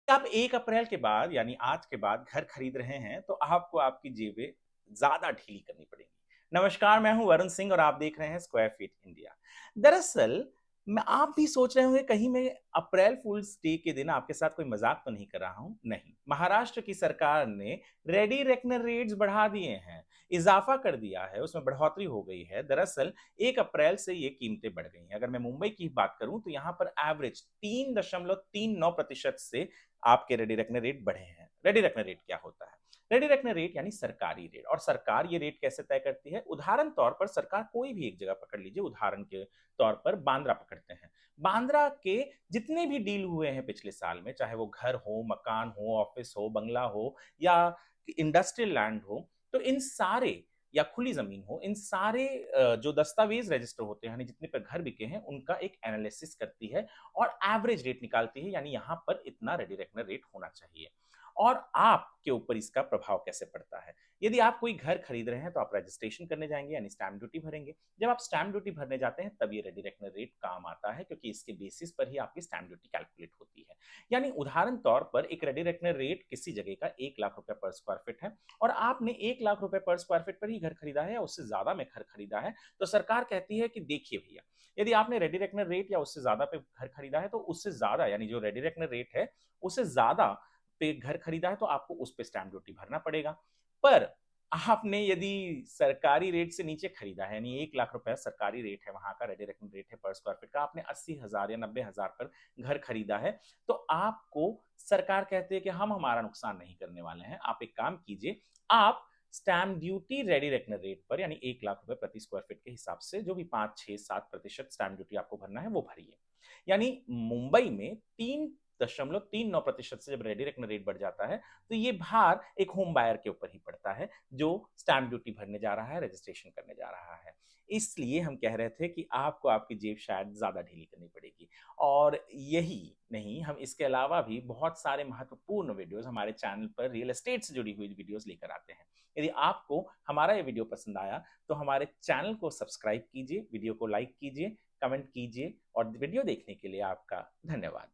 आप 1 अप्रैल के बाद यानी आज के बाद घर खरीद रहे हैं, तो आपको आपकी जेबें ज़्यादा ढीली करनी पड़ेंगी। नमस्कार, मैं हूँ वरुण सिंह और आप देख रहे हैं स्क्वायर फीट इंडिया। दरअसल मैं आप भी सोच रहे होंगे कहीं मैं अप्रैल फूल्स डे के दिन आपके साथ कोई मज़ाक तो नहीं कर रहा हूँ? नहीं, महाराष्ट्र की सरकार ने रेडी रेकनर रेट्स बढ़ा दिए हैं, इज़ाफ़ा कर दिया है, उसमें बढ़ोतरी हो गई है। दरअसल 1 अप्रैल से ये कीमतें बढ़ गई हैं। अगर मैं मुंबई की बात करूँ तो यहाँ पर एवरेज 3.39% से आपके रेडी रखने रेट बढ़े हैं। रेडी रखने रेट क्या होता है? रेडी रखने रेट यानी सरकारी रेट और सरकार ये रेट कैसे तय करती है? उदाहरण तौर पर सरकार कोई भी एक जगह पकड़ लीजिए, उदाहरण के तौर पर बांद्रा पकड़ते हैं। बांद्रा के जितने भी डील हुए हैं पिछले साल में, चाहे वो घर हो, मकान हो, ऑफिस हो, बंगला हो या इंडस्ट्रियल लैंड हो, तो इन सारे या खुली ज़मीन हो, इन सारे जो दस्तावेज़ रजिस्टर होते हैं, यानी जितने पे घर बिके हैं, उनका एक एनालिसिस करती है और एवरेज रेट निकालती है, यानी यहाँ पर इतना रेडी रेकनर रेट होना चाहिए। और आपके ऊपर इसका प्रभाव कैसे पड़ता है? यदि आप कोई घर खरीद रहे हैं, तो आप रजिस्ट्रेशन करने जाएँगे यानी स्टैम्प ड्यूटी भरेंगे। जब आप स्टैम्प ड्यूटी भरने जाते हैं, तब ये रेडी रेकनर रेट काम आता है क्योंकि इसके बेसिस पर ही आपकी स्टैम्प ड्यूटी कैलकुलेट होती है। यानी उदाहरण तौर पर एक रेडी रेकनर रेट किसी जगह का 1 लाख रुपए पर स्क्वायर फीट है और आपने 1 लाख रुपए पर स्क्वायर फीट पर ही घर खरीदा है या उससे ज़्यादा में घर खरीदा है, तो सरकार कहती है कि देखिए भैया, यदि आपने रेडी रेकनर रेट या उससे ज़्यादा पे घर खरीदा है, तो उससे ज़्यादा यानी जो रेडी रेकनर रेट है, उससे ज़्यादा पे घर खरीदा है, तो आपको उस पे स्टैम्प ड्यूटी भरना पड़ेगा। पर आपने यदि सरकारी रेट से नीचे खरीदा है, यानी 1 लाख रुपए सरकारी रेट है, वहाँ का रेडी रेकनर रेट है पर स्क्वायर फीट का, आपने 80,000 या 90,000 पर घर खरीदा है, तो आपको सरकार कहती है कि हम हमारा नुकसान नहीं करने वाले हैं। आप एक काम कीजिए, आप stamp duty ready reckoner rate पर यानी 1 लाख रुपए प्रति स्क्वायर फीट के हिसाब से जो भी 5, 6, 7% स्टैम्प ड्यूटी आपको भरना है, वो भरिए। यानी मुंबई में 3.39% से जब रेडी रेकनर रेट बढ़ जाता है, तो ये भार एक होम बायर के ऊपर ही पड़ता है, जो स्टैम्प ड्यूटी भरने जा रहा है, रजिस्ट्रेशन करने जा रहा है। इसलिए हम कह रहे थे कि आपको आपकी जेब शायद ज़्यादा ढीली करनी पड़ेगी और यही नहीं, हम इसके अलावा भी बहुत सारे महत्वपूर्ण वीडियोज़ हमारे चैनल पर रियल एस्टेट से जुड़ी हुई वीडियोज़ लेकर आते हैं। यदि आपको हमारा ये वीडियो पसंद आया, तो हमारे चैनल को सब्सक्राइब कीजिए, वीडियो को लाइक कीजिए, कमेंट कीजिए और वीडियो देखने के लिए आपका धन्यवाद।